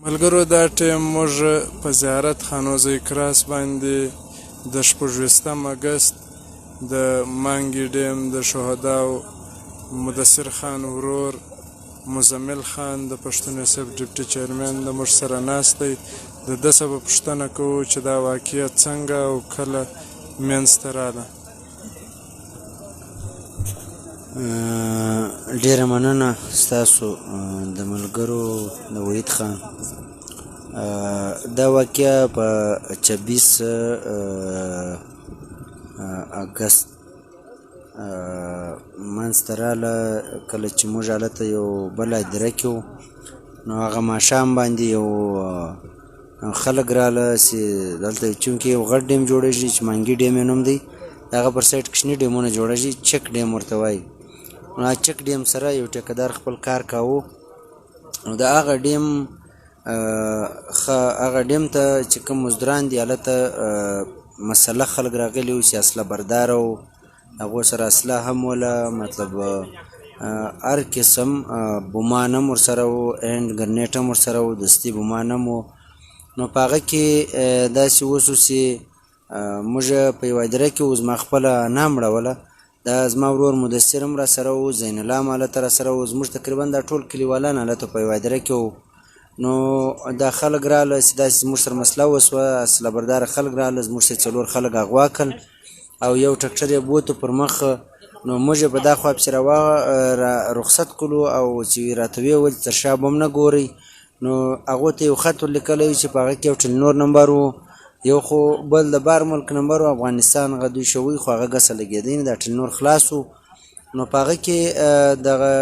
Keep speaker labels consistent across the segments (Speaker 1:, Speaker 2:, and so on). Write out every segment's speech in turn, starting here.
Speaker 1: ملګرو دا ټیم موږ په زیارت خانوزی کراس باندې د 26 اګست د مانګی ډیم د شهداو مدثر خان ورور مزمل خان د پښتون یوسف ډیپټي چیرمن د موږ سره ناست دی. د ده څخه به پوښتنه کوو چې دا واقعه څنګه او کله منځته راغله.
Speaker 2: ډیره مننه ستاسو د ملګرو د وحید خان. دا واقعه په 26 اګست منځته راغله کله چې موږ هلته یو بل هدیره کې وو. نو هغه ماښام باندې یو خلک راغله چې دلته چونکې یو غټ ډیم جوړېږي چې مانګي ډیم یې نوم دی. د هغه پر سایډ کوچني ډیمونه جوړېږي، چک ډیم ورته وایي. نو چک ډیم سره یو ټیکهدار خپل کار کاوه. نو د هغه ډیم ته چې کوم مزدوران دي هلته مسلح خلک راغلي وو چې اسلحه برداره وو، هغو سره اسلحه هم وله، مطلب هر قسم بومان هم ورسره وو، هینډ ګرنیټ هم ورسره وو، دستي بومان هم وو. نو په هغه کې داسې وشو چې موږ په یوه هدیره کې وو، زما خپله انا مړوله، دا زما ورور مدثر هم راسره وو، زین الله هم هلته راسره وو، زموږ تقریبا دا ټول کلیوالان هلته په یوه هدیره کې وو. نو دا خلک راغله چې داسې زموږ سره مسله وسوه، اسلحه برداره خلک راغله، زموږ سره 4 خلک اغوا کړل او یو ټکټر یې بوته پر مخ. نو موږ یې په دا خوا پسې رخصت کړو او چې راته ویې ویل تر شا به هم نه ګورئ. نو هغو ته یو خط ورلیکلی چې په هغه کې یو ټلنور نمبر و، یو خو بل د بار ملک نمبر و، افغانستان هغه دوی شوی خو هغه ګسه لګېدی نه، دا ټلنور خلاص و. نو په هغه کې دغه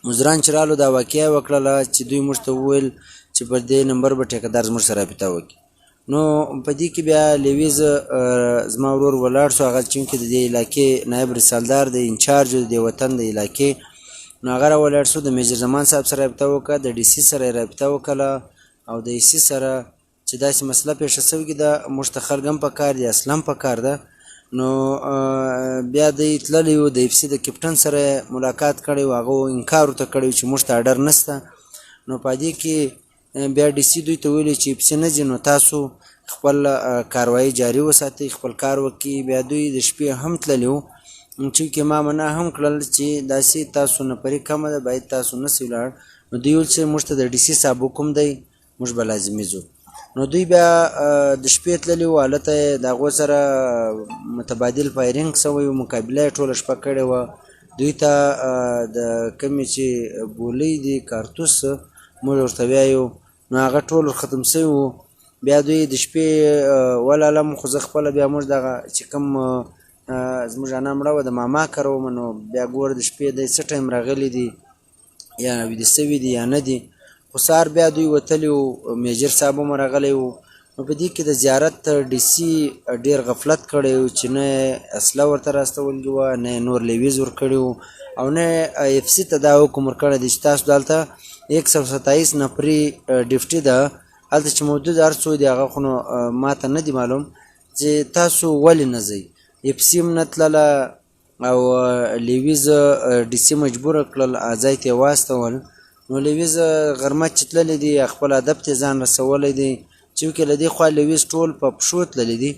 Speaker 2: مزدوران چې رالو دا واقعه یې وکړله چې دوی موږ ته وویل چې پر دې نمبر به ټیکهدار زموږ سره رابطه وکړي. نو په دې کې بیا لیویز زما ورور ولاړ شو، هغه چونکې د دې علاقې نایب رسالدار دی، انچارج د دې وطن د علاقې. نو هغه راولاړ شو، د میجر زمان صاحب سره رابطه وکړه، د ډي سي سره یې رابطه وکړله او د ای سي سره چې داسې مسله پیښه شوې ده، موږ ته خلک هم پکار دي، اصلا هم پکار ده. نو بیا دی تللی و، د اف سي د کپټن سره ملاقات کړی و، هغه انکار ورته کړی و چې موږ ته اډر نشته. نو په دې کې بیا ډي سي دوی ته ویلي چې اف سي نه ځي، نو تاسو خپل کاروایي جاري وساتئ، خپل کار وکړئ. بیا دوی د شپې هم تللي وو، چونکې ما منع هم کړل چې داسې تاسو نفري کمه ده، باید تاسو نسئ ولاړ. نو دوی ویل چې موږ ته د ډي سي صاحب حکم دی، موږ به لازمي ځو. نو دوی بیا د شپې تللي وو، هلته یې د هغو سره متبادل فایرینګ شوی و، مقابله یې ټوله شپه کړې وه. دوی ته د کومې چې ګولۍ دي کارتوس موږ ورته وایو، نو هغه ټول ختم شوي وو. بیا دوی د شپې ولعلم خو زه خپله بیا موږ دغه چې کوم زموږ انا مړه وه د ماما کره وم، نو بیا ګوره د شپې دی څه ټایم راغلي دي یا ویده شوي دي یا نه دي. خو سهار بیا دوی وتلي وو، میجر صاحب هم راغلی وو. نو په دې کې د زیارت ډي سي ډېر غفلت کړی و چې نه یې اسلحه ورته راستولې وه، نه یې نور لیویز ورکړي وو، او نه اف سي ته دا حکم ورکړی دی چې تاسو دلته 127 نفري ډیپټي ده، هلته چې موجود هر څو دي هغه خو نو ما ته نه دي معلوم چې تاسو ولې نه ځئ. اف سي هم نه تلله او لیویز ډي سي مجبوره کړل ځای ته یې واستول. نو لیویز غرمه چې تللی دي خپل هدف ته ځان رسولی دی، چونکې له دې خوا لیویز ټول په پښو تللی دي،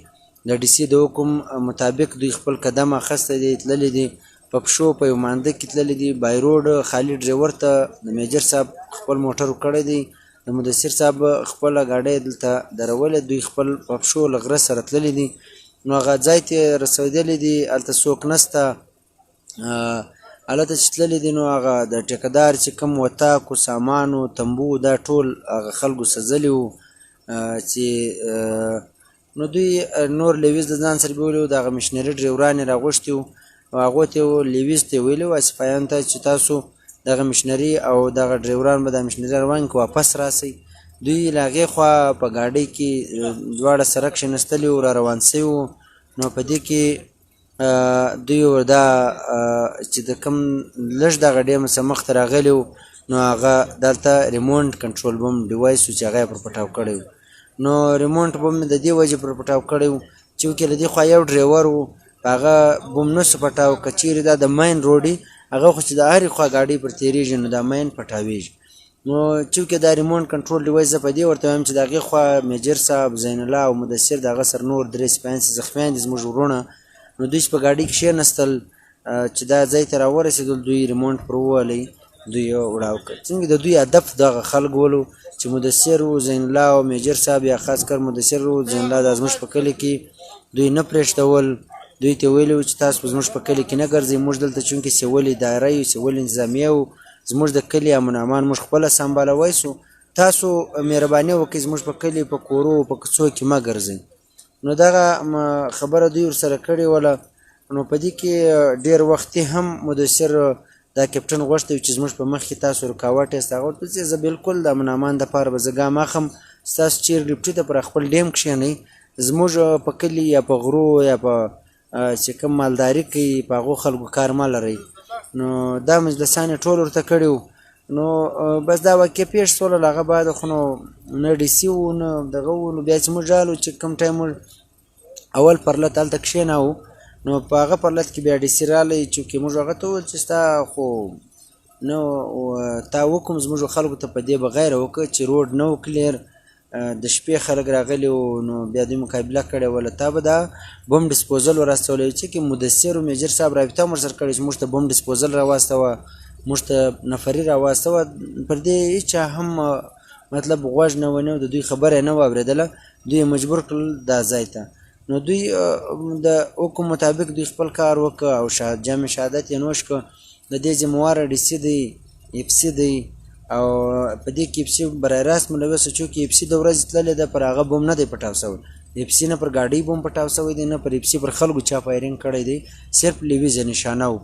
Speaker 2: د ډي سي د حکم مطابق دوی خپل قدم اخیستی دی، تللی دي په پښو، په یو مانده کې تللی دي. بای روډ خالي ډریور ته د میجر صاحب خپل موټر کړی دی، د مدثر صاحب خپله ګاډۍ دلته درولی، دوی خپل په پښو له غره سره تللی دي. نو هغه ځای ته رسېدلی دي، هلته څوک نشته. هلته چې تللی دي نو هغه د ټیکهدار چې کوم وطاقو سامانو تنبو دا ټول هغه خلکو سوځلي وو چې نو دوی نور لیویز د ځان سره بیولي وو، د هغه مشنري ډریوران یې راغوښتي وو او هغو ته یې لیویز ته یې ویلي وو اسفایانو ته چې تاسو دغه مشنري او دغه ډریوران به دا مشنري روان کړي، واپس راسئ. دوی له هغې خوا په ګاډۍ کې دواړه سره کښېنستلي وو، را روان سوي وو. نو په دې کې دوی دا چې د کوم لږ دغه ډیم څخه مخته راغلي وو، نو هغه دلته ریمونټ کنټرول بم ډیوایس و چې هغه یې پر پټاو کړی و. نو ریمونټ بم د دې وجې پر پټاو کړی و چونکې له دې خوا یو ډریور و، هغه بم نسو پټاو، که چیرې دا د مین روډ هغه خو چې د هرې خوا ګاډۍ پر تېرېږي نو دا مین پټاویږي. نو چونکې دا ریموټ کنټرول ډیوایس زه په دې ورته وایم چې د هغې خوا میجر صاحب زین الله او مدثر د هغه سره نور درې سپیان چې زخمیان دي زموږ وروڼه نو دوی چې په ګاډۍ کې کښېنستل چې دا ځای ته راورسېدل دوی ریموټ پر ووهلی دوی یې وړاو کړ څنګه د دوی هدف دغه خلک ولو چې مدثر و زین الله او میجر صاحب یا خاص کر مدثر و زین الله دا زموږ په کلي کې دوی نه پرېښتول دوی ته ویلي وو چې تاسو په زموږ په کلي کې نه ګرځئ موږ دلته چونکې سیول اداره یو سیول انتظامیه و زموږ د کلي امن امان موږ خپله سمبالوی سو تاسو مهرباني وکړئ زموږ په کلي په کورو په کوڅو کې مه ګرځئ نو دغه خبره دوی ورسره کړې وله نو په دې کې ډېر وختي هم مدثر دا کپټن غوښتی چې زموږ په مخ کې تاسو رکاوټ یاست هغه ورته چې زه بالکل د امن امان دپاره به زه ګام اخلم ستاسو چیر ډیوټي ته پر خپل ډیم کښېنئ زموږ په کلي یا په غرو یا په چې کوم مالداري کوي په هغو خلکو کار مه لرئ نو دا مجلسان یې ټول ورته کړي وو نو بس دا واقع پېښ شوله له هغه بعده خو نو نه ډي سي وو نه دغه وو نو بیا چې موږ رالو چې کوم ټایم موږ اول پرلت هلته کښېناوو نو په هغه پرلت کې بیا ډي سي رالی چونکې موږ هغه ته وویل چې ستا خو نو تا وکړم زموږ خلکو ته په دې بغیر وکړه چې روډ نه و کلیر د شپې خلک راغلي وو نو بیا دوی مقابله کړې وله تا به دا بم ډسپوزل ورستولی چې کې مدثر و میجر صاحب رابطه هم ورسره کړې چې موږ ته بم ډسپوزل راواستوه موږ ته نفري راواستوه پر دې هېچا هم مطلب غوږ نه ونیو د دوی خبره یې نه واورېدله دوی یې مجبور کړل دا ځای ته نو دوی د حکم مطابق دوی خپل کار وکړه او جامع شهادت یې نوش کړه د دې ذمهواره ډي سي دی اف سي دی او په دې کې اف سي برای راست ملوث چې اف سي د ورځې تللی ده پر هغه بم نه دی پټاو شوی اف سي نه پر ګاډۍ بم پټاو شوی دی نه پر اف سي پر خلکو چا فایرینګ کړی دی صرف لیویز نشانه و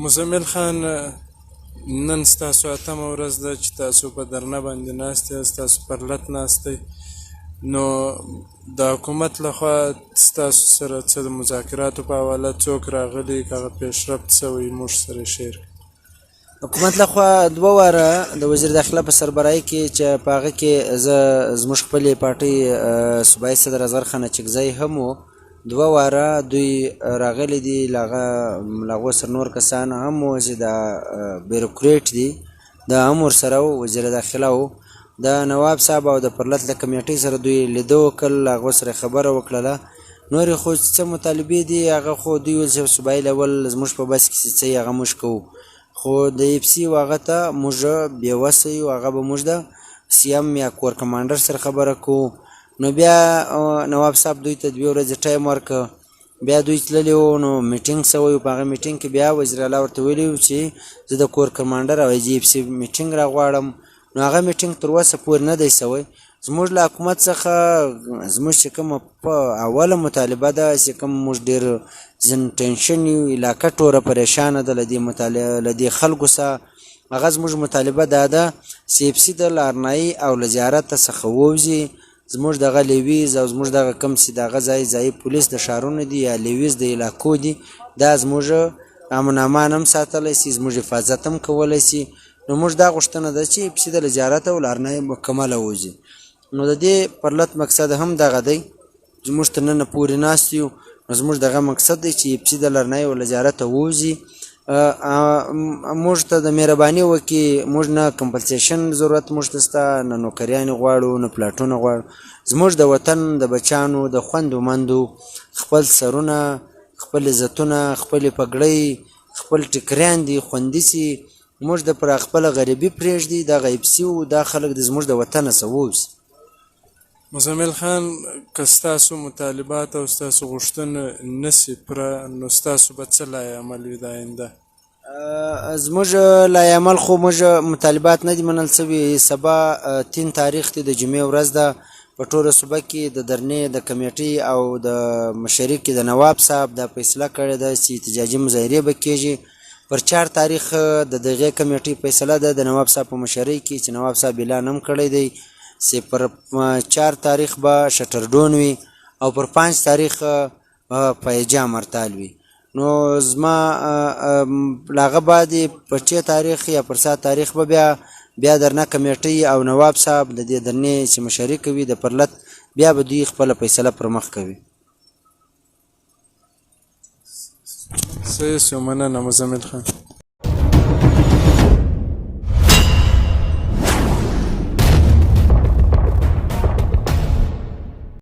Speaker 1: مزمل خان نن ستاسو اتمه ورځ ده چې تاسو په درنه باندې ناست یاست تاسو پر لت ناست دی نو د حکومت لخوا ستاسو سره څه د مذاکراتو په حواله څوک راغلي که هغه پیشرفت شوی موږ سره شیر
Speaker 2: حکومت لخوا دوه واره د وزیر داخله په سربراهي کې چې په هغه کې زه زموږ خپلې پارټۍ صوبایي صدر اظهر خان اچکزی هم و دوه واره دوی راغلي دي له هغو سره نور کسان هم و چې د بیروکریټ دي دا هم ورسره و وزیر داخله و د نواب صاحب او د پرلت له کمیټۍ سره دوی لیده وکړل هغو سره خبره وکړله نورې خو څه مطالبې دي هغه خو دوی ویل چې صوبایي لیول زموږ په بس کې څه هغه موږ کوو خو د اف سی و هغه ته موږ بېوسه یو هغه به موږ د سی ام یا کور کمانډر سره خبره کوو نو بیا نواب صاحب دوی ته 2 ورځې ټایم ورکړه بیا دوی تللي وو نو میټینګ شوی و په هغه میټینګ کې بیا وزیر اعلی ورته ویلي وو چې زه د کور کمانډر او جي اف سی میټینګ راغواړم نو هغه میټینګ تر اوسه پورې نه دی شوی زموږ له حکومت څخه زموږ چې کومه په اوله مطالبه ده چې کوم موږ ډېر ځین ټینشن یو علاقه ټوله پریشانه ده له دې خلکو سره هغه زموږ مطالبه دا ده چې اف سی د لارنایي او له زیارته څخه ووځي زموږ دغه لیویز او زموږ دغه کوم چې دغه ځای پولیس د ښارونو دي یا لیویز د علاقو دي دا زموږ امن امان هم ساتلی شي زموږ حفاظت هم کولی شي نو موږ دا غوښتنه ده چې اف سی د زیارت او لارنایي مکمله ووځي نو د دې پرلت مقصد هم دغه دی چې موږ تر ننه پورې ناست یو نو زموږ دغه مقصد دی چې اف سی د لارنایي او زیارته ووځي موږ ته د مهرباني وکړي موږ نه کمپلسیشن ضرورت موږ ته شته نه نوکریانې غواړو نه پلاټونه غواړو زموږ د وطن د بچیانو د خوندو مندو خپل سرونه خپل عزتونه خپلې پګړۍ خپل ټیکریان دي خوندي سي موږ د پر خپله غریبي پرېږدي دغه اف سی و دا خلک د زموږ د وطنه څه ووځي
Speaker 1: مزمل خان که ستاسو مطالبات او ستاسو غوښتنه نسي پوره نو ستاسو به څه لایعمل وي د آینده
Speaker 2: زموږ لایعمل خو موږ مطالبات نه دي منل شوي سبا 3 تاریخ دی د جمعې ورځ ده په ټوله صوبه کې د درنې د کمیټې او د مشري کې د نواب صاحب دا فیصله کړې ده چې احتجاجي مظاهرې به کېږي پر 4 تاریخ د دغې کمیټې فیصله ده د نواب صاحب په مشرۍ کې چې نواب صاحب اعلان هم کړی دی چې پر 4 تاریخ به شټرډون وي او پر 5 تاریخ پایجام هړتال وي نو زما لاغه باندې په 6 تاریخ یا پر 7 تاریخ به بیا درنه کمیټې او نواب صاحب د دې درنې چې مشري کوي د پرلت بیا به دوی خپله فیصله پر مخ کوي
Speaker 1: صحیح مننه مزمل خان